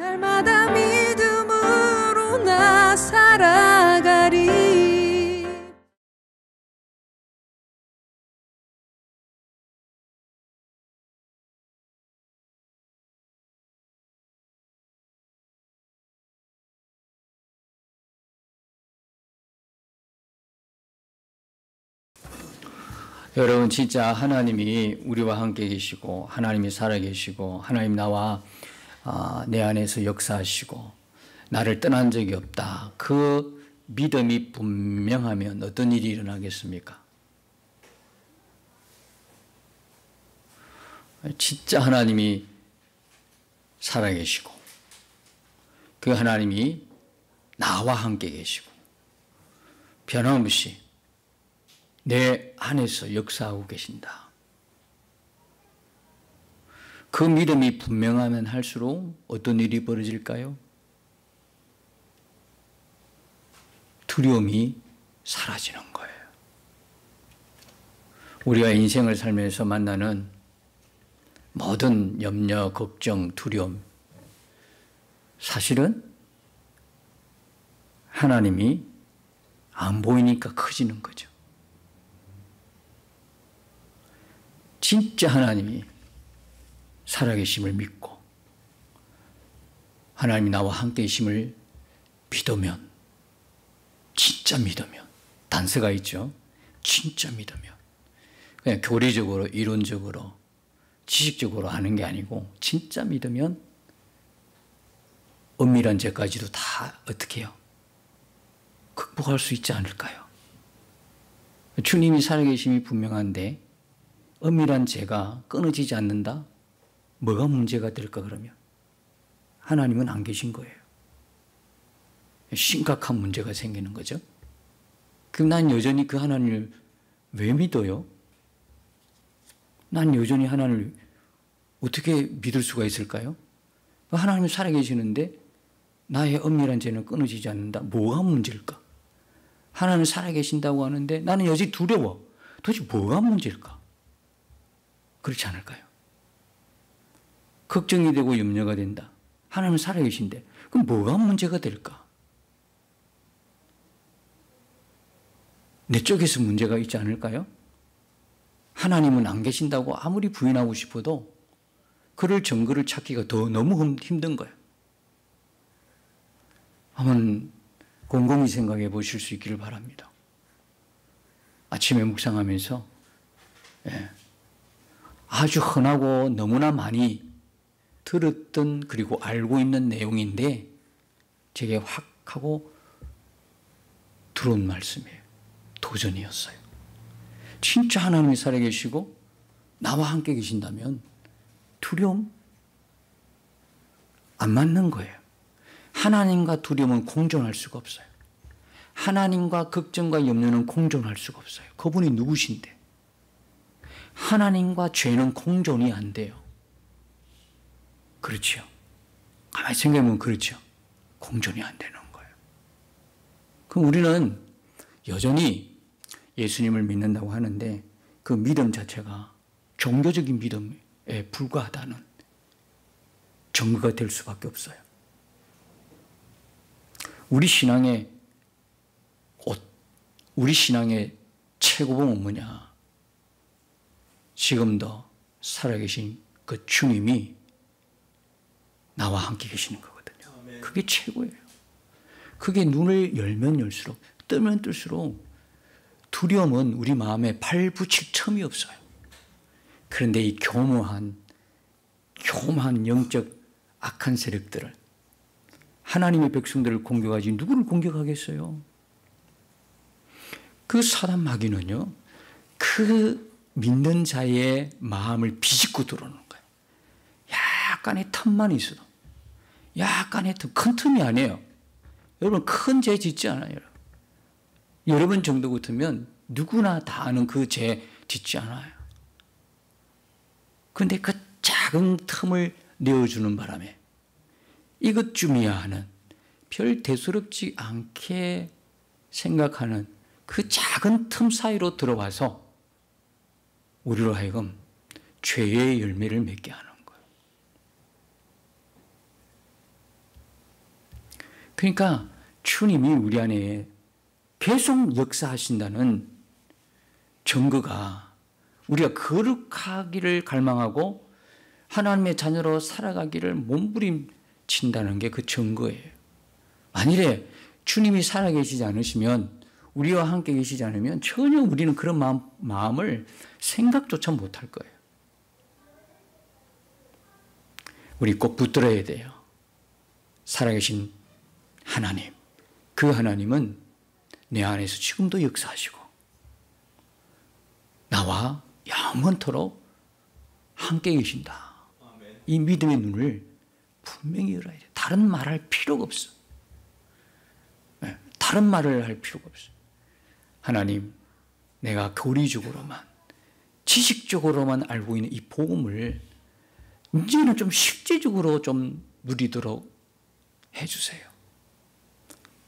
날마다 믿음으로 나 살아가리. 여러분, 진짜 하나님이 우리와 함께 계시고 하나님이 살아계시고 하나님 나와 내 안에서 역사하시고 나를 떠난 적이 없다. 그 믿음이 분명하면 어떤 일이 일어나겠습니까? 진짜 하나님이 살아계시고 그 하나님이 나와 함께 계시고 변함없이 내 안에서 역사하고 계신다. 그 믿음이 분명하면 할수록 어떤 일이 벌어질까요? 두려움이 사라지는 거예요. 우리가 인생을 살면서 만나는 모든 염려, 걱정, 두려움, 사실은 하나님이 안 보이니까 커지는 거죠. 진짜 하나님이 살아계심을 믿고 하나님이 나와 함께 계심을 믿으면, 진짜 믿으면, 단서가 있죠. 진짜 믿으면 그냥 교리적으로 이론적으로 지식적으로 하는 게 아니고 진짜 믿으면 은밀한 죄까지도 다 어떻게 해요? 극복할 수 있지 않을까요? 주님이 살아계심이 분명한데 은밀한 죄가 끊어지지 않는다? 뭐가 문제가 될까 그러면? 하나님은 안 계신 거예요. 심각한 문제가 생기는 거죠. 그럼 난 여전히 그 하나님을 왜 믿어요? 난 여전히 하나님을 어떻게 믿을 수가 있을까요? 하나님이 살아계시는데 나의 은밀한 죄는 끊어지지 않는다. 뭐가 문제일까? 하나님은 살아계신다고 하는데 나는 여전히 두려워. 도대체 뭐가 문제일까? 그렇지 않을까요? 걱정이 되고 염려가 된다. 하나님은 살아계신데 그럼 뭐가 문제가 될까? 내 쪽에서 문제가 있지 않을까요? 하나님은 안 계신다고 아무리 부인하고 싶어도 그럴 증거를 찾기가 더 너무 힘든 거예요. 한번 곰곰이 생각해 보실 수 있기를 바랍니다. 아침에 묵상하면서 아주 흔하고 너무나 많이 들었던 그리고 알고 있는 내용인데 제게 확 하고 들어온 말씀이에요. 도전이었어요. 진짜 하나님이 살아계시고 나와 함께 계신다면 두려움 안 맞는 거예요. 하나님과 두려움은 공존할 수가 없어요. 하나님과 걱정과 염려는 공존할 수가 없어요. 그분이 누구신데? 하나님과 죄는 공존이 안 돼요. 그렇죠. 가만히 생각해보면 그렇죠. 공존이 안 되는 거예요. 그럼 우리는 여전히 예수님을 믿는다고 하는데 그 믿음 자체가 종교적인 믿음에 불과하다는 증거가 될 수밖에 없어요. 우리 신앙의 최고봉은 뭐냐? 지금도 살아계신 그 주님이 나와 함께 계시는 거거든요. 그게 최고예요. 그게 눈을 열면 열수록, 뜨면 뜰수록 두려움은 우리 마음에 발붙일 틈이 없어요. 그런데 이 교묘한 영적 악한 세력들을, 하나님의 백성들을 공격하지 누구를 공격하겠어요? 그 사단 마귀는요, 그 믿는 자의 마음을 비집고 들어오는 거예요. 약간의 틈만 있어도, 약간의 틈, 큰 틈이 아니에요. 여러분, 큰 죄 짓지 않아요. 여러분 정도 같으면 누구나 다 아는 그 죄 짓지 않아요. 그런데 그 작은 틈을 내어주는 바람에 이것쯤이야 하는 별 대수롭지 않게 생각하는 그 작은 틈 사이로 들어와서 우리로 하여금 죄의 열매를 맺게 하는 거예요. 그러니까 주님이 우리 안에 계속 역사하신다는 증거가 우리가 거룩하기를 갈망하고 하나님의 자녀로 살아가기를 몸부림친다는 게 그 증거예요. 만일에 주님이 살아계시지 않으시면, 우리와 함께 계시지 않으면 전혀 우리는 그런 마음을 생각조차 못할 거예요. 우리 꼭 붙들어야 돼요. 살아계신 하나님, 그 하나님은 내 안에서 지금도 역사하시고 나와 영원토록 함께 계신다. 이 믿음의 눈을 분명히 열어야 돼요. 다른 말할 필요가 없어. 다른 말을 할 필요가 없어. 하나님, 내가 교리적으로만, 지식적으로만 알고 있는 이 복음을 이제는 좀 실제적으로 좀 누리도록 해주세요.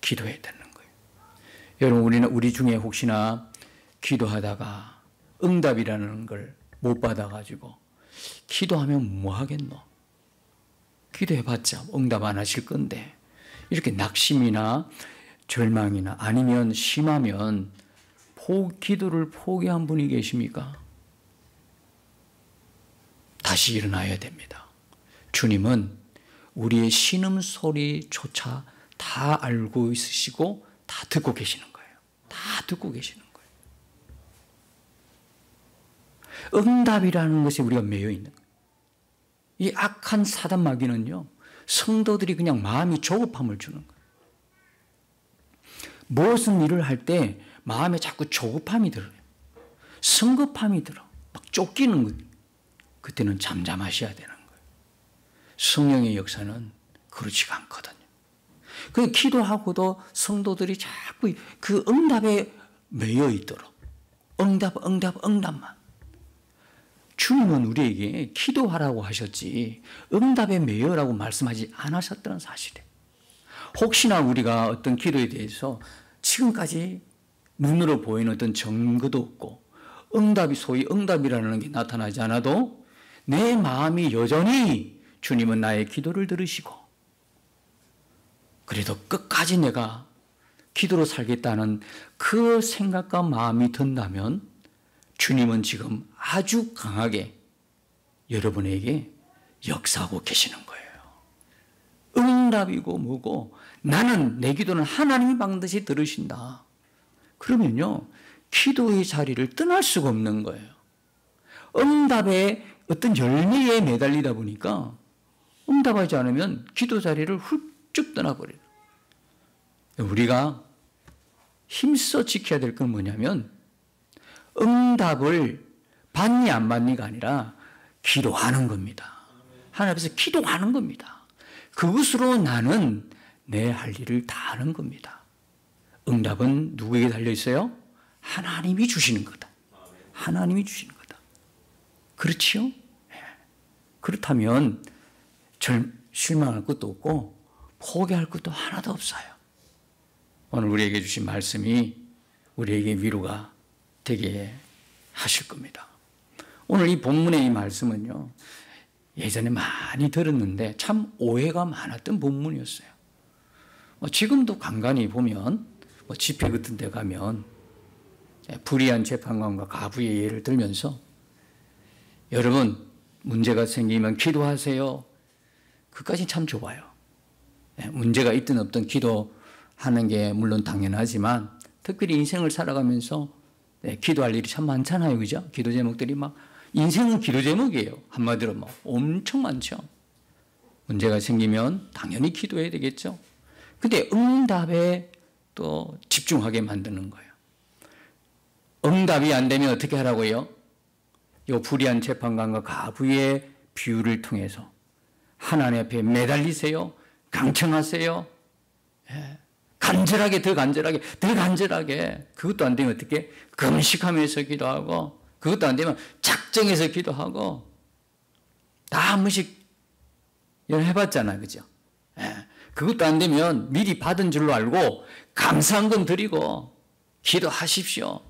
기도해야 되는 거예요. 여러분, 우리 중에 혹시나 기도하다가 응답이라는 걸 못 받아가지고 기도하면 뭐 하겠노? 기도해봤자 응답 안 하실 건데, 이렇게 낙심이나 절망이나 아니면 심하면 기도를 포기한 분이 계십니까? 다시 일어나야 됩니다. 주님은 우리의 신음소리조차 다 알고 있으시고 다 듣고 계시는 거예요. 다 듣고 계시는 거예요. 응답이라는 것에 우리가 매여 있는 거예요. 이 악한 사단 마귀는요, 성도들이 그냥 마음이 조급함을 주는 거예요. 무엇은 일을 할 때 마음에 자꾸 조급함이 들어요. 성급함이 들어. 막 쫓기는 거예요. 그때는 잠잠하셔야 되는 거예요. 성령의 역사는 그렇지가 않거든요. 그 기도하고도 성도들이 자꾸 그 응답에 매여 있도록 응답만. 주님은 우리에게 기도하라고 하셨지 응답에 매여라고 말씀하지 않으셨다는 사실이에요. 혹시나 우리가 어떤 기도에 대해서 지금까지 눈으로 보이는 어떤 증거도 없고 소위 응답이라는 게 나타나지 않아도 내 마음이 여전히 주님은 나의 기도를 들으시고 그래도 끝까지 내가 기도로 살겠다는 그 생각과 마음이 든다면 주님은 지금 아주 강하게 여러분에게 역사하고 계시는 거예요. 응답이고 뭐고 나는 내 기도는 하나님이 반드시 들으신다. 그러면요, 기도의 자리를 떠날 수가 없는 거예요. 응답의 어떤 열매에 매달리다 보니까 응답하지 않으면 기도 자리를 훌쩍 떠나버려요. 우리가 힘써 지켜야 될 건 뭐냐면 응답을 받니 안 받니가 아니라 기도하는 겁니다. 하나님 앞에서 기도하는 겁니다. 그것으로 나는 내 할 일을 다 하는 겁니다. 응답은 누구에게 달려 있어요? 하나님이 주시는 거다. 하나님이 주시는 거다. 그렇지요? 그렇다면 실망할 것도 없고 포기할 것도 하나도 없어요. 오늘 우리에게 주신 말씀이 우리에게 위로가 되게 하실 겁니다. 오늘 이 본문의 이 말씀은요, 예전에 많이 들었는데 참 오해가 많았던 본문이었어요. 지금도 간간히 보면 집회 같은 데 가면 불의한 재판관과 가부의 예를 들면서 여러분 문제가 생기면 기도하세요. 그까지 참 좋아요. 문제가 있든 없든 기도하는 게 물론 당연하지만 특별히 인생을 살아가면서 기도할 일이 참 많잖아요. 그죠? 기도 제목들이 막 인생은 기도 제목이에요. 한마디로 뭐 엄청 많죠. 문제가 생기면 당연히 기도해야 되겠죠. 근데 응답에 또 집중하게 만드는 거예요. 응답이 안 되면 어떻게 하라고요? 이 불의한 재판관과 가부의 비유를 통해서 하나님 앞에 매달리세요. 강청하세요. 간절하게, 더 간절하게. 그것도 안 되면 어떻게? 금식하면서 기도하고, 그것도 안 되면 작정해서 기도하고, 다 한 번씩 해봤잖아요. 그죠? 그것도 안 되면 미리 받은 줄로 알고 감사한금 드리고 기도하십시오.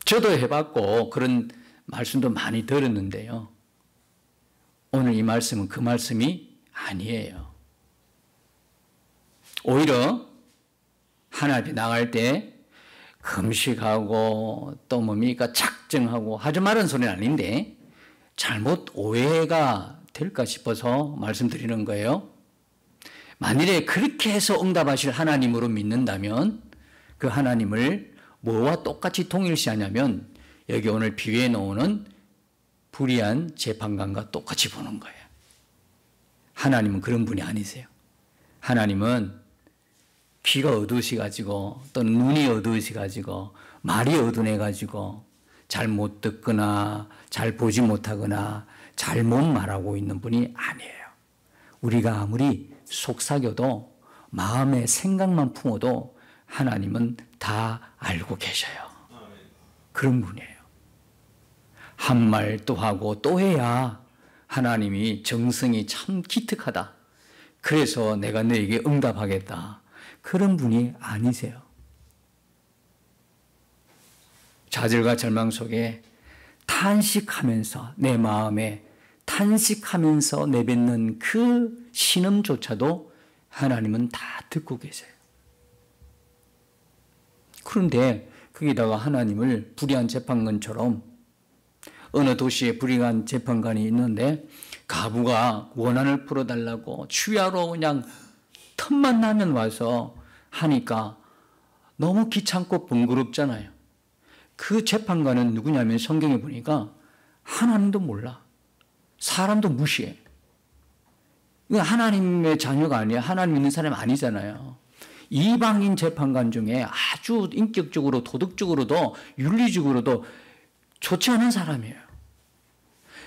저도 해봤고 그런 말씀도 많이 들었는데요. 오늘 이 말씀은 그 말씀이 아니에요. 오히려 하나님 앞에 나갈 때 금식하고 또 뭡니까 작정하고 하지 말은 소리는 아닌데 잘못 오해가 될까 싶어서 말씀드리는 거예요. 만일에 그렇게 해서 응답하실 하나님으로 믿는다면 그 하나님을 뭐와 똑같이 동일시하냐면 여기 오늘 비유해 놓은 불의한 재판관과 똑같이 보는 거예요. 하나님은 그런 분이 아니세요. 하나님은 귀가 어두우셔가지고 또 눈이 어두우셔가지고 말이 어두워가지고 잘 못 듣거나 잘 보지 못하거나 잘못 말하고 있는 분이 아니에요. 우리가 아무리 속삭여도 마음의 생각만 품어도 하나님은 다 알고 계셔요. 그런 분이에요. 한 말 또 하고 또 해야 하나님이 정성이 참 기특하다. 그래서 내가 너에게 응답하겠다. 그런 분이 아니세요. 좌절과 절망 속에 탄식하면서 내 마음에 탄식하면서 내뱉는 그 신음조차도 하나님은 다 듣고 계세요. 그런데 거기다가 하나님을 불의한 재판관처럼 어느 도시에 불의한 재판관이 있는데 가부가 원한을 풀어달라고 추야로 그냥 틈만 나면 와서 하니까 너무 귀찮고 번거롭잖아요. 그 재판관은 누구냐면 성경에 보니까 하나님도 몰라. 사람도 무시해. 하나님의 자녀가 아니야. 하나님 믿는 사람이 아니잖아요. 이방인 재판관 중에 아주 인격적으로 도덕적으로도 윤리적으로도 좋지 않은 사람이에요.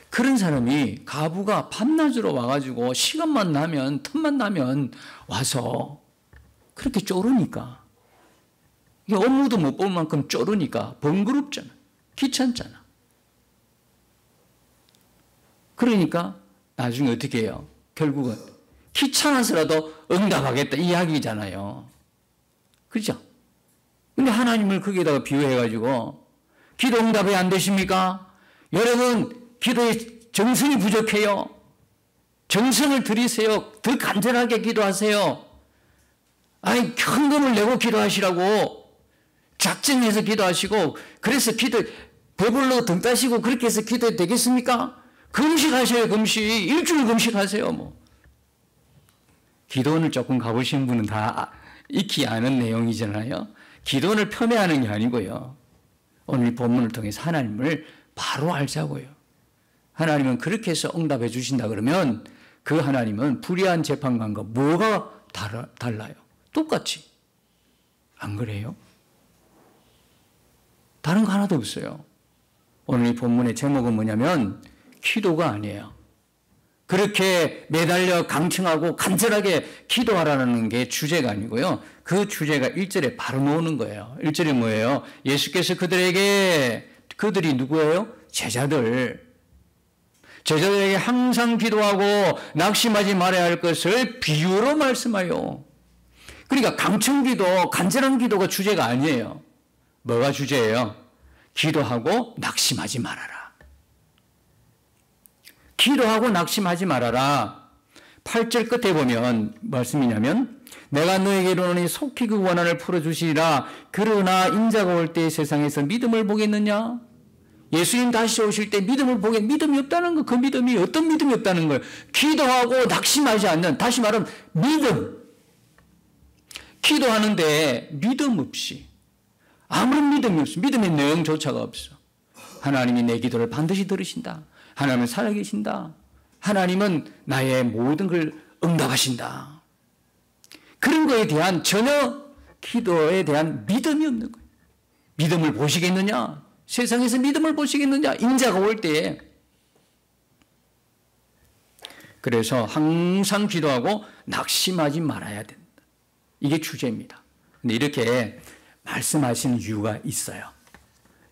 그런 사람이 가부가 밤낮으로 와가지고 시간만 나면 틈만 나면 와서 그렇게 쪼르니까 업무도 못 볼 만큼 쪼르니까 번거롭잖아. 귀찮잖아. 그러니까 나중에 어떻게 해요? 결국은 귀찮아서라도 응답하겠다 이 이야기잖아요. 그렇죠? 근데 하나님을 거기에다가 비유해가지고 기도 응답이 안 되십니까? 여러분 기도에 정성이 부족해요. 정성을 들이세요. 더 간절하게 기도하세요. 아니 현금을 내고 기도하시라고 작정해서 기도하시고 그래서 기도 배불러 등 따시고 그렇게 해서 기도해도 되겠습니까? 금식하셔요. 금식. 일주일 금식하세요. 뭐. 기도원을 조금 가보신 분은 다 익히 아는 내용이잖아요. 기도원을 폄훼하는 게 아니고요. 오늘 이 본문을 통해서 하나님을 바로 알자고요. 하나님은 그렇게 해서 응답해 주신다 그러면 그 하나님은 불의한 재판관과 뭐가 달라요? 똑같이. 안 그래요? 다른 거 하나도 없어요. 오늘 이 본문의 제목은 뭐냐면 기도가 아니에요. 그렇게 매달려 강청하고 간절하게 기도하라는 게 주제가 아니고요. 그 주제가 1절에 바로 나오는 거예요. 1절이 뭐예요? 예수께서 그들이 누구예요? 제자들에게 항상 기도하고 낙심하지 말아야 할 것을 비유로 말씀하여. 그러니까 강청기도 간절한 기도가 주제가 아니에요. 뭐가 주제예요? 기도하고 낙심하지 말아라. 기도하고 낙심하지 말아라. 8절 끝에 보면 말씀이냐면 내가 너에게 이르노니 속히 그 원한을 풀어주시리라. 그러나 인자가 올 때 세상에서 믿음을 보겠느냐? 예수님 다시 오실 때 믿음이 없다는 거. 그 믿음이 어떤 믿음이 없다는 거예요? 기도하고 낙심하지 않는, 다시 말하면 믿음. 기도하는데 믿음 없이 아무런 믿음이 없어. 믿음의 내용조차가 없어. 하나님이 내 기도를 반드시 들으신다. 하나님은 살아계신다. 하나님은 나의 모든 걸 응답하신다. 그런 거에 대한 전혀 기도에 대한 믿음이 없는 거예요. 믿음을 보시겠느냐? 세상에서 믿음을 보시겠느냐? 인자가 올 때에. 그래서 항상 기도하고 낙심하지 말아야 된다. 이게 주제입니다. 근데 이렇게 말씀하시는 이유가 있어요.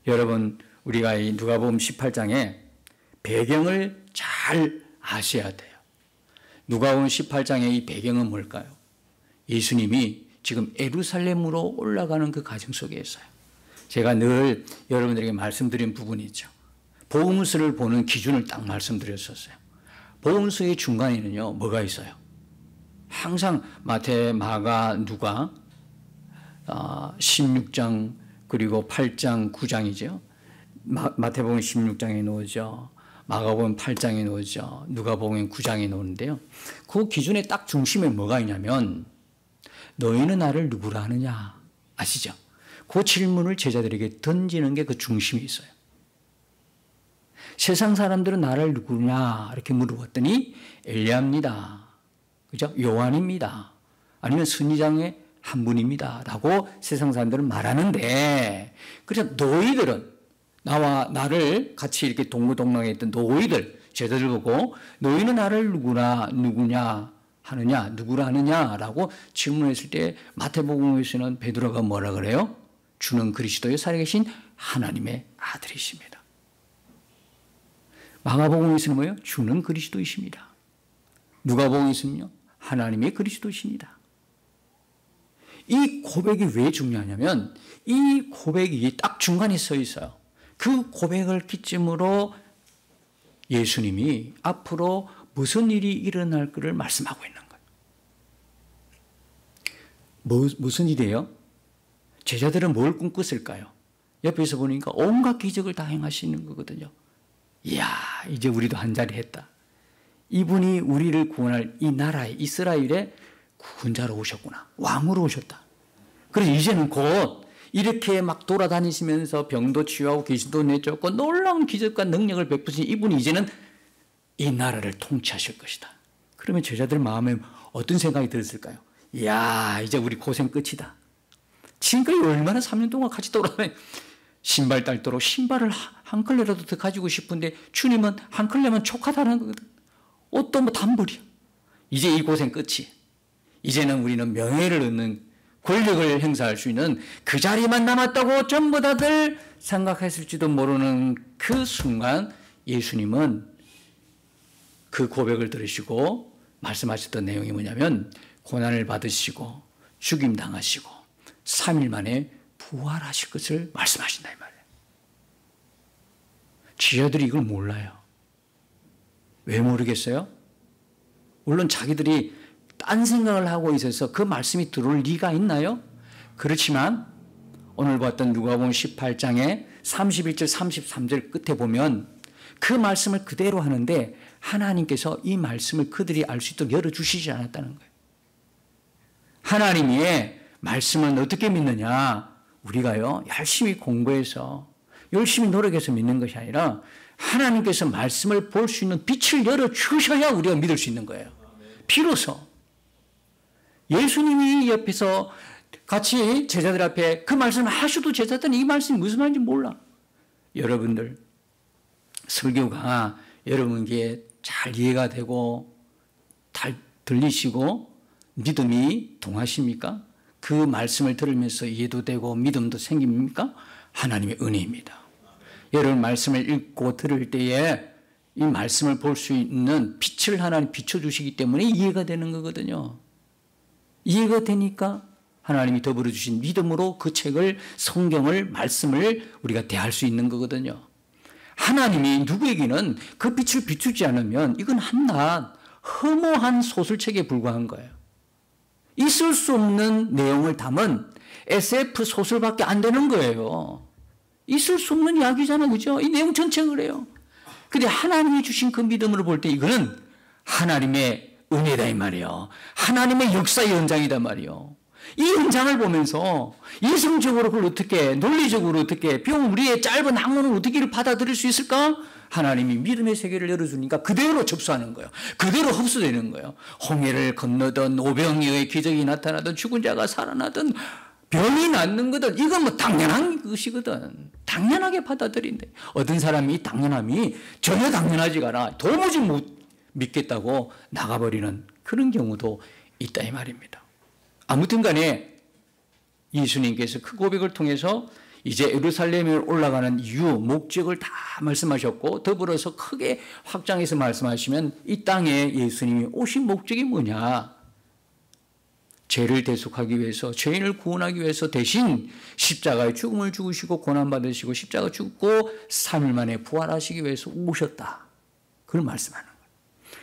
여러분, 우리가 이 누가복음 18장에 배경을 잘 아셔야 돼요. 누가복음 18장의 이 배경은 뭘까요? 예수님이 지금 예루살렘으로 올라가는 그 과정 속에 있어요. 제가 늘 여러분들에게 말씀드린 부분이 있죠. 복음서를 보는 기준을 딱 말씀드렸었어요. 복음서의 중간에는요, 뭐가 있어요? 항상 마태, 마가, 누가 16장 그리고 8장, 9장이죠. 마태복음 16장에 나오죠. 마가복음 8장에 나오죠. 누가복음 9장에 나오는데요. 그 기준에 딱 중심에 뭐가 있냐면 너희는 나를 누구라 하느냐 아시죠? 그 질문을 제자들에게 던지는 게 그 중심에 있어요. 세상 사람들은 나를 누구냐 이렇게 물어봤더니 엘리야입니다. 그죠? 요한입니다. 아니면 선지자의 한 분입니다. 라고 세상 사람들은 말하는데, 그래서 너희들은 나와 나를 같이 이렇게 동고동락에 있던 너희들, 제자들 보고 너희는 나를 누구냐 하느냐, 누구라 하느냐라고 질문했을 때 마태복음에서는 베드로가 뭐라 그래요? 주는 그리스도의 살아계신 하나님의 아들이십니다. 마가복음에서는 뭐예요? 주는 그리스도이십니다. 누가복음에서는요? 하나님의 그리스도이십니다. 이 고백이 왜 중요하냐면 이 고백이 딱 중간에 서 있어요. 그 고백을 기점으로 예수님이 앞으로 무슨 일이 일어날 것을 말씀하고 있는 거예요. 무슨 일이에요? 제자들은 뭘 꿈꿨을까요? 옆에서 보니까 온갖 기적을 다 행하시는 거거든요. 이야, 이제 우리도 한 자리 했다. 이분이 우리를 구원할 이 나라에 이스라엘에 구원자로 오셨구나. 왕으로 오셨다. 그래서 이제는 곧 이렇게 막 돌아다니시면서 병도 치유하고 귀신도 내쫓고 놀라운 기적과 능력을 베푸신 이분이 이제는 이 나라를 통치하실 것이다. 그러면 제자들 마음에 어떤 생각이 들었을까요? 이야, 이제 우리 고생 끝이다. 지금까지 얼마나 3년 동안 같이 돌아다니 신발 딸도록 신발을 한 컬레라도 더 가지고 싶은데 주님은 한 컬레만 촉하다는 거거든. 옷도 뭐 단벌이야. 이제 이 고생 끝이. 이제는 우리는 명예를 얻는 권력을 행사할 수 있는 그 자리만 남았다고 전부 다들 생각했을지도 모르는 그 순간 예수님은 그 고백을 들으시고 말씀하셨던 내용이 뭐냐면 고난을 받으시고 죽임 당하시고 3일 만에 부활하실 것을 말씀하신다 이 말이에요. 지혜들이 이걸 몰라요. 왜 모르겠어요? 물론 자기들이 딴 생각을 하고 있어서 그 말씀이 들어올 리가 있나요? 그렇지만 오늘 봤던 누가복음 18장에 31절 33절 끝에 보면 그 말씀을 그대로 하는데 하나님께서 이 말씀을 그들이 알 수 있도록 열어주시지 않았다는 거예요. 하나님의 말씀은 어떻게 믿느냐? 우리가요 열심히 공부해서 열심히 노력해서 믿는 것이 아니라 하나님께서 말씀을 볼 수 있는 빛을 열어주셔야 우리가 믿을 수 있는 거예요. 비로소 예수님이 옆에서 같이 제자들 앞에 그 말씀을 하셔도 제자들은 이 말씀이 무슨 말인지 몰라. 여러분들 설교가 여러분께 잘 이해가 되고 잘 들리시고 믿음이 동하십니까? 그 말씀을 들으면서 이해도 되고 믿음도 생깁니까? 하나님의 은혜입니다. 여러분 말씀을 읽고 들을 때에 이 말씀을 볼 수 있는 빛을 하나님 비춰주시기 때문에 이해가 되는 거거든요. 이해가 되니까 하나님이 더불어 주신 믿음으로 그 책을 성경을 말씀을 우리가 대할 수 있는 거거든요. 하나님이 누구에게는 그 빛을 비추지 않으면 이건 한낱 허무한 소설책에 불과한 거예요. 있을 수 없는 내용을 담은 SF 소설밖에 안 되는 거예요. 있을 수 없는 이야기잖아요. 그죠? 이 내용 전체가 그래요. 근데 하나님이 주신 그 믿음으로 볼 때 이거는 하나님의 은혜다 이 말이에요. 하나님의 역사의 연장이다 말이에요. 이 연장을 보면서 이성적으로 그걸 어떻게 논리적으로 어떻게 비록 우리의 짧은 학문을 어떻게 받아들일 수 있을까? 하나님이 믿음의 세계를 열어주니까 그대로 접수하는 거예요. 그대로 흡수되는 거예요. 홍해를 건너든 오병이어의 기적이 나타나든 죽은 자가 살아나든 병이 낫는 거든 이건 뭐 당연한 것이거든. 당연하게 받아들인대. 어떤 사람이 이 당연함이 전혀 당연하지가 않아 도무지 못 믿겠다고 나가버리는 그런 경우도 있다 이 말입니다. 아무튼 간에 예수님께서 그 고백을 통해서 이제 예루살렘에 올라가는 이유, 목적을 다 말씀하셨고 더불어서 크게 확장해서 말씀하시면 이 땅에 예수님이 오신 목적이 뭐냐? 죄를 대속하기 위해서, 죄인을 구원하기 위해서 대신 십자가의 죽음을 죽으시고 고난받으시고 십자가 죽고 3일 만에 부활하시기 위해서 오셨다. 그걸 말씀하는 거예요.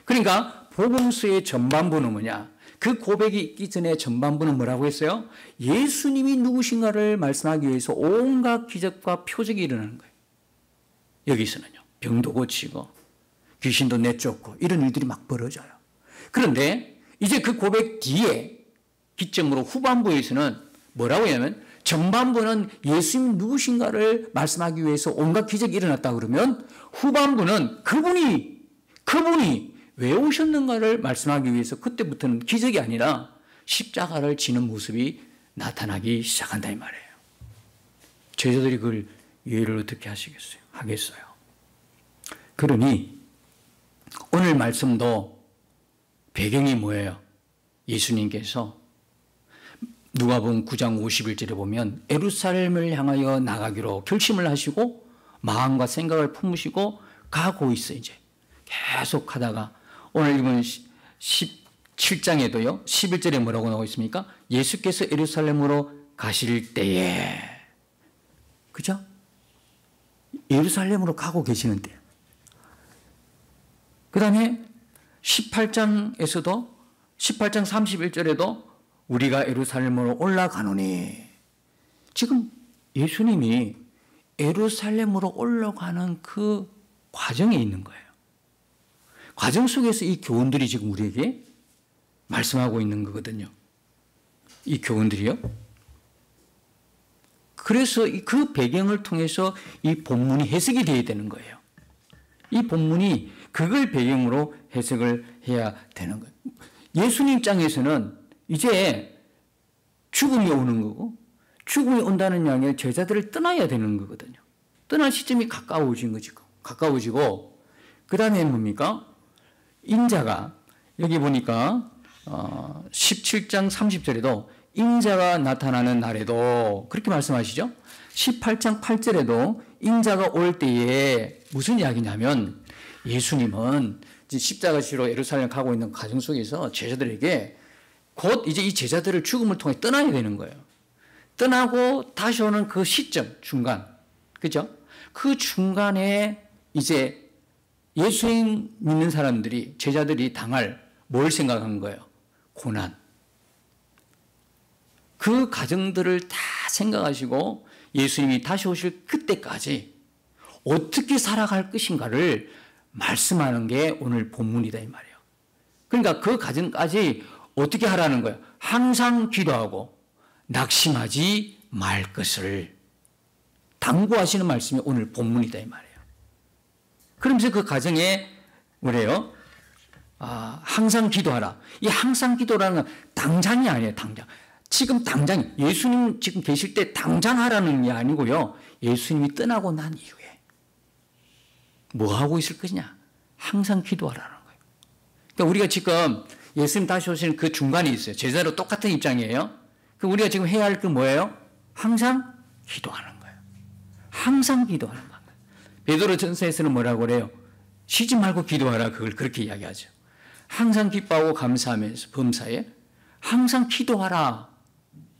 그러니까 복음서의 전반부는 뭐냐? 그 고백이 있기 전에 전반부는 뭐라고 했어요? 예수님이 누구신가를 말씀하기 위해서 온갖 기적과 표적이 일어나는 거예요. 여기서는요. 병도 고치고 귀신도 내쫓고 이런 일들이 막 벌어져요. 그런데 이제 그 고백 뒤에 기점으로 후반부에서는 뭐라고 하냐면 전반부는 예수님 누구신가를 말씀하기 위해서 온갖 기적이 일어났다 그러면 후반부는 그분이 왜 오셨는가를 말씀하기 위해서 그때부터는 기적이 아니라 십자가를 지는 모습이 나타나기 시작한다 이 말이에요. 제자들이 그걸 이해를 어떻게 하겠어요? 그러니 오늘 말씀도 배경이 뭐예요? 예수님께서 누가복음 9장 51절에 보면 예루살렘을 향하여 나가기로 결심을 하시고 마음과 생각을 품으시고 가고 있어요. 이제 계속 하다가 오늘 읽은 17장에도요 11절에 뭐라고 나오고 있습니까? 예수께서 예루살렘으로 가실 때에, 그죠? 예루살렘으로 가고 계시는 때. 그 다음에 18장 31절에도 우리가 예루살렘으로 올라가노니, 지금 예수님이 예루살렘으로 올라가는 그 과정에 있는 거예요. 과정 속에서 이 교훈들이 지금 우리에게 말씀하고 있는 거거든요. 이 교훈들이요. 그래서 그 배경을 통해서 이 본문이 해석이 되어야 되는 거예요. 이 본문이 그걸 배경으로 해석을 해야 되는 거예요. 예수님 입장에서는 이제 죽음이 오는 거고, 죽음이 온다는 양에 제자들을 떠나야 되는 거거든요. 떠날 시점이 가까워지고, 그 다음에 뭡니까? 인자가, 여기 보니까 17장 30절에도 인자가 나타나는 날에도 그렇게 말씀하시죠. 18장 8절에도 인자가 올 때에 무슨 이야기냐면, 예수님은 십자가 지러 예루살렘 가고 있는 과정 속에서 제자들에게 곧 이제 이 제자들을 죽음을 통해 떠나야 되는 거예요. 떠나고 다시 오는 그 시점, 중간. 그죠? 그 중간에 이제 예수님 믿는 사람들이, 제자들이 당할 뭘 생각한 거예요? 고난. 그 과정들을 다 생각하시고 예수님이 다시 오실 그때까지 어떻게 살아갈 것인가를 말씀하는 게 오늘 본문이다 이 말이에요. 그러니까 그 과정까지 어떻게 하라는 거예요? 항상 기도하고 낙심하지 말 것을 당부하시는 말씀이 오늘 본문이다 이 말이에요. 그러면서 그 과정에 뭐래요? 항상 기도하라. 이 항상 기도라는 건 당장이 아니에요. 당장. 지금 당장 예수님 지금 계실 때 당장 하라는 게 아니고요. 예수님이 떠나고 난 이후에 뭐 하고 있을 것이냐? 항상 기도하라는 거예요. 그러니까 우리가 지금 예수님 다시 오시는 그 중간에 있어요. 제자로 똑같은 입장이에요. 그럼 우리가 지금 해야 할 건 뭐예요? 항상 기도하는 거예요. 항상 기도하는 거예요. 베드로 전서에서는 뭐라고 그래요? 쉬지 말고 기도하라. 그걸 그렇게 이야기하죠. 항상 기뻐하고 감사하면서 범사에 항상 기도하라.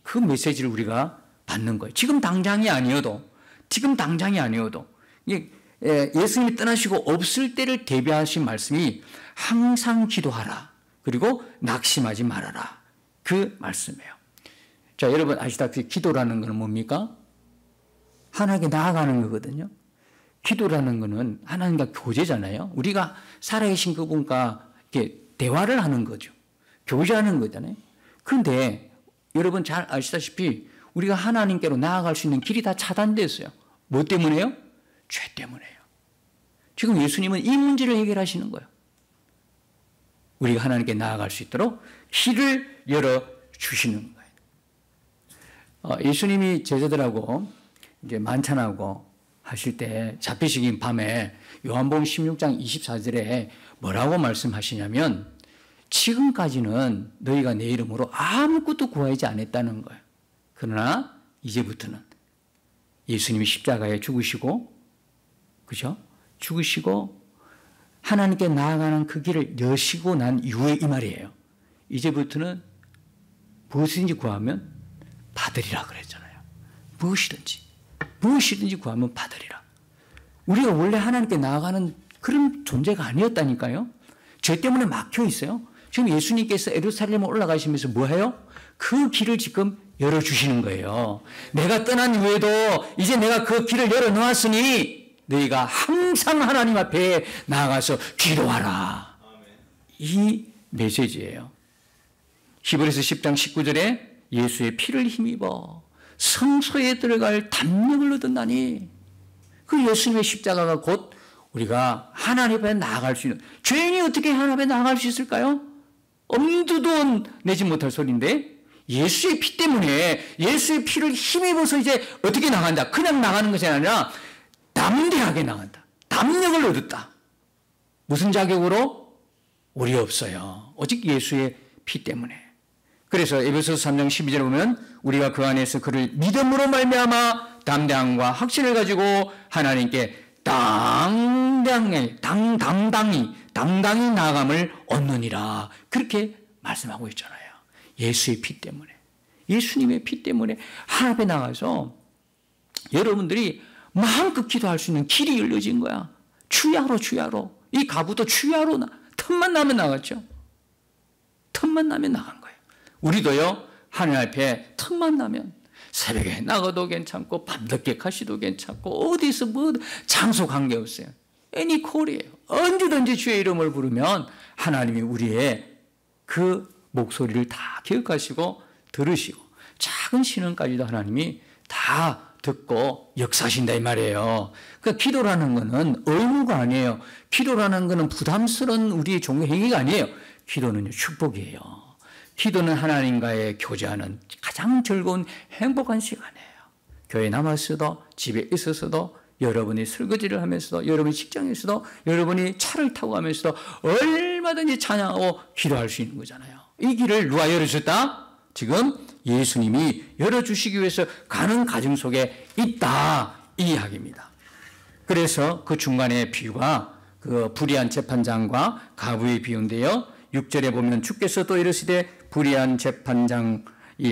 그 메시지를 우리가 받는 거예요. 지금 당장이 아니어도 예수님이 떠나시고 없을 때를 대비하신 말씀이 항상 기도하라. 그리고 낙심하지 말아라. 그 말씀이에요. 자, 여러분 아시다시피 기도라는 것은 뭡니까? 하나님께 나아가는 거거든요. 기도라는 것은 하나님과 교제잖아요. 우리가 살아계신 그분과 이렇게 대화를 하는 거죠. 교제하는 거잖아요. 그런데 여러분 잘 아시다시피 우리가 하나님께로 나아갈 수 있는 길이 다 차단됐어요. 뭐 때문에요? 죄 때문에요. 지금 예수님은 이 문제를 해결하시는 거예요. 우리가 하나님께 나아갈 수 있도록 길을 열어주시는 거예요. 예수님이 제자들하고 이제 만찬하고 하실 때 잡히시긴 밤에 요한복음 16장 24절에 뭐라고 말씀하시냐면 지금까지는 너희가 내 이름으로 아무것도 구하지 않았다는 거예요. 그러나 이제부터는 예수님이 십자가에 죽으시고, 그죠? 죽으시고 하나님께 나아가는 그 길을 여시고 난 이후에 이 말이에요. 이제부터는 무엇이든지 구하면 받으리라 그랬잖아요. 무엇이든지 구하면 받으리라. 우리가 원래 하나님께 나아가는 그런 존재가 아니었다니까요. 죄 때문에 막혀 있어요. 지금 예수님께서 예루살렘에 올라가시면서 뭐해요? 그 길을 지금 열어주시는 거예요. 내가 떠난 후에도 이제 내가 그 길을 열어놓았으니 너희가 항상 하나님 앞에 나아가서 기도하라. 이 메시지예요. 히브리서 10장 19절에 예수의 피를 힘입어 성소에 들어갈 담력을 얻었나니, 그 예수님의 십자가가 곧 우리가 하나님 앞에 나아갈 수 있는, 죄인이 어떻게 하나님 앞에 나아갈 수 있을까요? 엄두도 내지 못할 소리인데, 예수의 피 때문에, 예수의 피를 힘입어서 이제 어떻게 나간다? 그냥 나가는 것이 아니라 담대하게 나간다. 담력을 얻었다. 무슨 자격으로? 우리 없어요. 오직 예수의 피 때문에. 그래서 에베소서 3장 12절에 보면 우리가 그 안에서 그를 믿음으로 말미암아 담대함과 확신을 가지고 하나님께 당당히 나아감을 얻느니라. 그렇게 말씀하고 있잖아요. 예수의 피 때문에, 예수님의 피 때문에 하나님 앞에 나가서 여러분들이 마음껏 기도할 수 있는 길이 열려진 거야. 주야로. 이 가부도 주야로 틈만 나면 나갔죠. 틈만 나면 나간 거예요. 우리도요, 하나님 앞에 틈만 나면 새벽에 나가도 괜찮고 밤늦게 가시도 괜찮고 어디서 뭐 장소 관계없어요. 애니 콜이에요. 언제든지 주의 이름을 부르면 하나님이 우리의 그 목소리를 다 기억하시고 들으시고 작은 신음까지도 하나님이 다 듣고 역사하신다 이 말이에요. 그러니까 기도라는 것은 의무가 아니에요. 기도라는 것은 부담스러운 우리의 종교 행위가 아니에요. 기도는 축복이에요. 기도는 하나님과의 교제하는 가장 즐거운 행복한 시간이에요. 교회에 남았어도, 집에 있었어도, 여러분이 설거지를 하면서도, 여러분이 직장에서도, 여러분이 차를 타고 가면서도 얼마든지 찬양하고 기도할 수 있는 거잖아요. 이 길을 누가 열어줬다? 지금 예수님이 열어주시기 위해서 가는 과정 속에 있다, 이 이야기입니다. 그래서 그 중간에 비유가 그 불의한 재판장과 가부의 비유인데요, 6절에 보면 주께서 또 이르시되 불의한 재판장이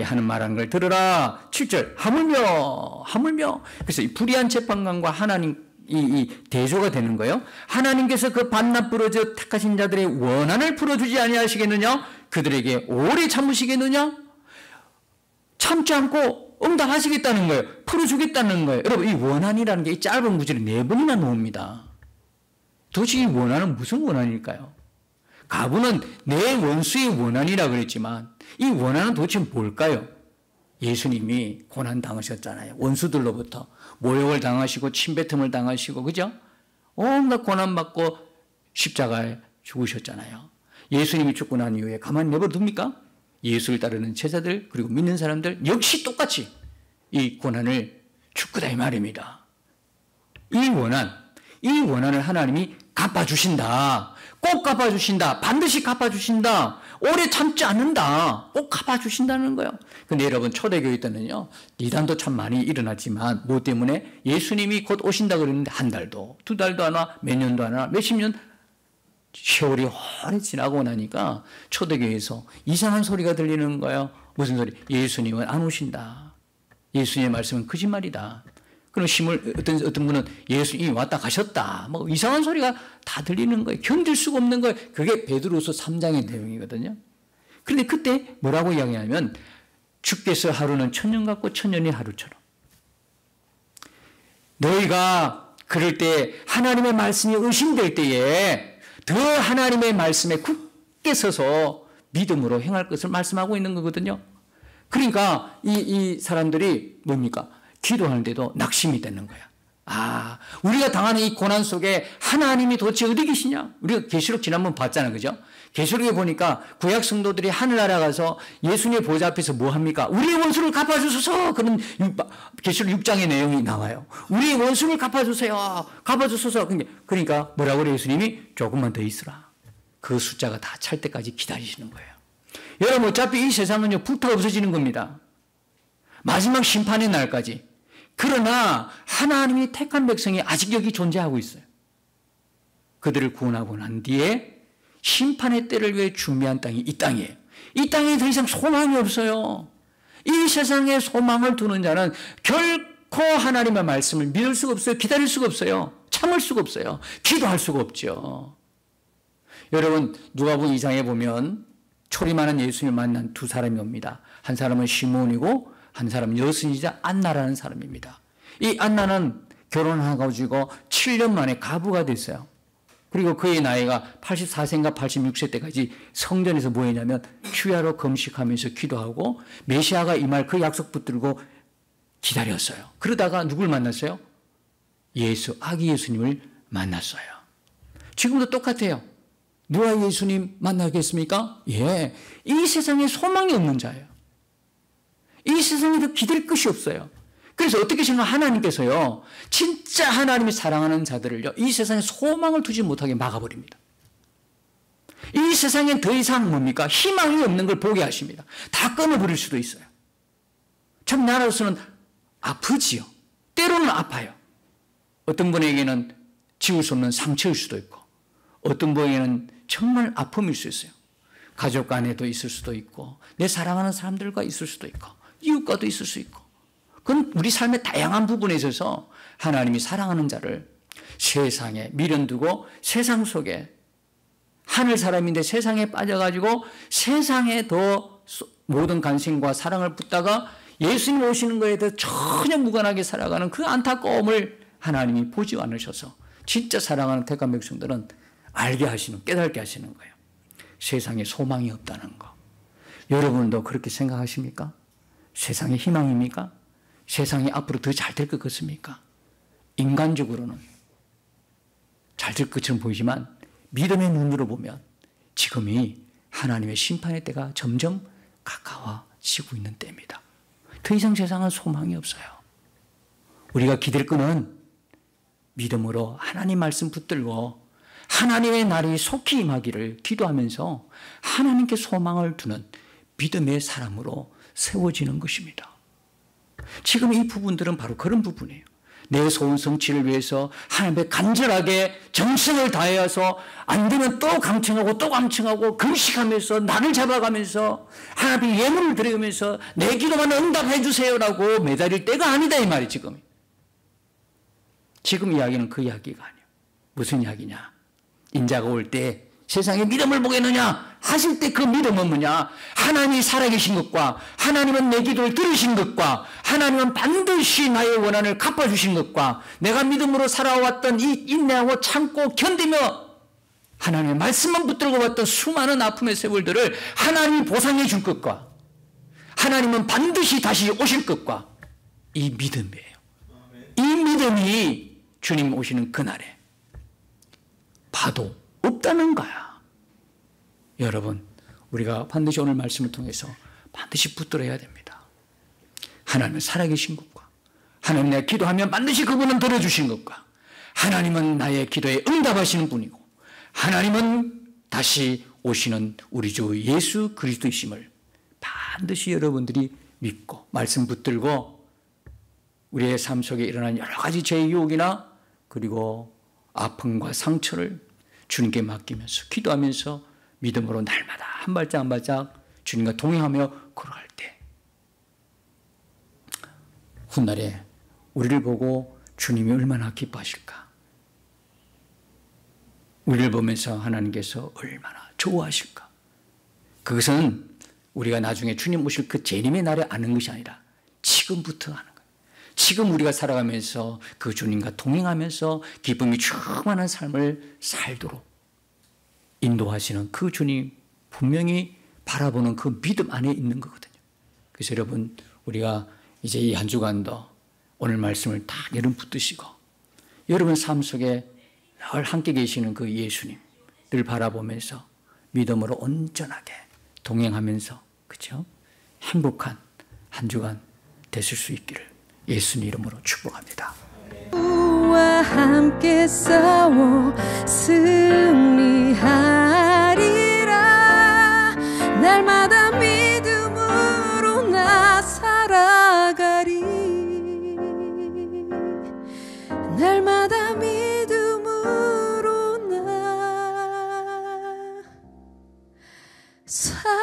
하는 말한 걸 들으라. 7절 하물며. 그래서 이 불의한 재판관과 하나님 이 대조가 되는 거예요. 하나님께서 그 반납 부러져 택하신 자들의 원한을 풀어주지 아니하시겠느냐? 그들에게 오래 참으시겠느냐? 참지 않고 응답하시겠다는 거예요. 풀어주겠다는 거예요. 여러분, 이 원한이라는 게 이 짧은 구절에 4번이나 나옵니다. 도대체 이 원한은 무슨 원한일까요? 가부는 내 원수의 원한이라 그랬지만 이 원한은 도대체 뭘까요? 예수님이 고난 당하셨잖아요. 원수들로부터 모욕을 당하시고 침뱉음을 당하시고, 그죠? 온갖 고난받고 십자가에 죽으셨잖아요. 예수님이 죽고 난 이후에 가만히 내버려둡니까? 예수를 따르는 제자들 그리고 믿는 사람들 역시 똑같이 이 고난을 죽구다 이 말입니다. 이 원한을 하나님이 갚아주신다. 꼭 갚아주신다. 반드시 갚아주신다. 오래 참지 않는다. 꼭 갚아주신다는 거예요. 근데 여러분, 초대교회 때는요, 이단도 참 많이 일어났지만 뭐 때문에? 예수님이 곧 오신다 그랬는데 한 달도, 두 달도 안 와, 몇 년도 안 와, 몇십 년 세월이 오래 지나고 나니까 초대교회에서 이상한 소리가 들리는 거예요. 무슨 소리? 예수님은 안 오신다. 예수님의 말씀은 거짓말이다. 그럼 어떤 분은 예수님이 왔다 가셨다. 뭐 이상한 소리가 다 들리는 거예요. 견딜 수가 없는 거예요. 그게 베드로서 3장의 내용이거든요. 그런데 그때 뭐라고 이야기하냐면, 주께서 하루는 천년 같고 천년이 하루처럼. 너희가 그럴 때 하나님의 말씀이 의심될 때에 더 하나님의 말씀에 굳게 서서 믿음으로 행할 것을 말씀하고 있는 거거든요. 그러니까 이 사람들이 뭡니까? 기도하는데도 낙심이 되는 거야. 아, 우리가 당하는 이 고난 속에 하나님이 도대체 어디 계시냐? 우리가 계시록 지난번 봤잖아요. 그죠? 계시록에 보니까 구약 성도들이 하늘나라 가서 예수님의 보좌 앞에서 뭐 합니까? 우리의 원수를 갚아주소서. 그런 계시록 6장의 내용이 나와요. 우리의 원수를 갚아주세요. 갚아주소서. 그러니까 뭐라고 그래요? 예수님이 조금만 더 있으라. 그 숫자가 다 찰 때까지 기다리시는 거예요. 여러분, 어차피 이 세상은요, 불타 없어지는 겁니다. 마지막 심판의 날까지. 그러나 하나님이 택한 백성이 아직 여기 존재하고 있어요. 그들을 구원하고 난 뒤에 심판의 때를 위해 준비한 땅이 이 땅이에요. 이 땅에 더 이상 소망이 없어요. 이 세상에 소망을 두는 자는 결코 하나님의 말씀을 믿을 수가 없어요. 기다릴 수가 없어요. 참을 수가 없어요. 기도할 수가 없죠. 여러분, 누가복음 2장에 보면 초림하는 예수님을 만난 두 사람이 옵니다. 한 사람은 시몬이고 한 사람은 여순이자 안나라는 사람입니다. 이 안나는 결혼해가지고 7년 만에 과부가 됐어요. 그리고 그의 나이가 84세인가 86세 때까지 성전에서 뭐 했냐면 휴야로 금식하면서 기도하고 메시아가 임할 그 약속 붙들고 기다렸어요. 그러다가 누굴 만났어요? 아기 예수님을 만났어요. 지금도 똑같아요. 누가 예수님 만나겠습니까? 예, 이 세상에 소망이 없는 자예요. 이 세상에도 기댈 것이 없어요. 그래서 어떻게 생각 하나님께서요, 진짜 하나님이 사랑하는 자들을요, 이 세상에 소망을 두지 못하게 막아버립니다. 이 세상엔 더 이상 뭡니까? 희망이 없는 걸 보게 하십니다. 다 끊어버릴 수도 있어요. 참 나로서는 아프지요. 때로는 아파요. 어떤 분에게는 지울 수 없는 상처일 수도 있고, 어떤 분에게는 정말 아픔일 수 있어요. 가족 간에도 있을 수도 있고, 내 사랑하는 사람들과 있을 수도 있고, 이웃과도 있을 수 있고, 그건 우리 삶의 다양한 부분에 있어서 하나님이 사랑하는 자를 세상에 미련두고 세상 속에, 하늘 사람인데 세상에 빠져가지고 세상에 더 모든 관심과 사랑을 붓다가 예수님 오시는 거에 대해 전혀 무관하게 살아가는 그 안타까움을 하나님이 보지 않으셔서 진짜 사랑하는 택한 백성들은 알게 하시는, 깨닫게 하시는 거예요. 세상에 소망이 없다는 거. 여러분도 그렇게 생각하십니까? 세상에 희망입니까? 세상이 앞으로 더 잘 될 것 같습니까? 인간적으로는 잘 될 것처럼 보이지만 믿음의 눈으로 보면 지금이 하나님의 심판의 때가 점점 가까워지고 있는 때입니다. 더 이상 세상은 소망이 없어요. 우리가 기댈 거는 믿음으로 하나님 말씀 붙들고 하나님의 날이 속히 임하기를 기도하면서 하나님께 소망을 두는 믿음의 사람으로 세워지는 것입니다. 지금 이 부분들은 바로 그런 부분이에요. 내 소원 성취를 위해서 하나님께 간절하게 정성을 다해서 안 되면 또 강청하고 또 강청하고 금식하면서 나를 잡아가면서 하나님께 예물을 드리면서 내 기도만 응답해 주세요라고 매달릴 때가 아니다 이 말이 지금. 지금 이야기는 그 이야기가 아니에요. 무슨 이야기냐? 인자가 올 때 세상에 믿음을 보겠느냐 하실 때 그 믿음은 뭐냐? 하나님이 살아계신 것과 하나님은 내 기도를 들으신 것과 하나님은 반드시 나의 원한을 갚아주신 것과 내가 믿음으로 살아왔던 이 인내하고 참고 견디며 하나님의 말씀만 붙들고 왔던 수많은 아픔의 세월들을 하나님이 보상해 줄 것과 하나님은 반드시 다시 오실 것과 이 믿음이에요. 이 믿음이 주님 오시는 그날에 봐도 없다는 거야. 여러분, 우리가 반드시 오늘 말씀을 통해서 반드시 붙들어야 됩니다. 하나님은 살아계신 것과 하나님 내가 기도하면 반드시 그분은 들어주신 것과 하나님은 나의 기도에 응답하시는 분이고 하나님은 다시 오시는 우리 주 예수 그리스도이심을 반드시 여러분들이 믿고 말씀 붙들고 우리의 삶 속에 일어난 여러 가지 죄의 유혹이나 그리고 아픔과 상처를 주님께 맡기면서 기도하면서 믿음으로 날마다 한 발짝 한 발짝 주님과 동행하며 걸어갈 때 훗날에 우리를 보고 주님이 얼마나 기뻐하실까? 우리를 보면서 하나님께서 얼마나 좋아하실까? 그것은 우리가 나중에 주님 오실 그 재림의 날에 아는 것이 아니라 지금부터 아는 거예요. 지금 우리가 살아가면서 그 주님과 동행하면서 기쁨이 충만한 삶을 살도록 인도하시는 그 주님 분명히 바라보는 그 믿음 안에 있는 거거든요. 그래서 여러분 우리가 이제 이 한 주간도 오늘 말씀을 다 여러분 붙드시고 여러분 삶 속에 늘 함께 계시는 그 예수님을 바라보면서 믿음으로 온전하게 동행하면서 그렇죠? 행복한 한 주간 되실 수 있기를 예수님 이름으로 축복합니다. 주와 함께 싸워 승리하리라. 날마다 믿음으로 나 살아가리. 날마다 믿음으로 나 살아가리.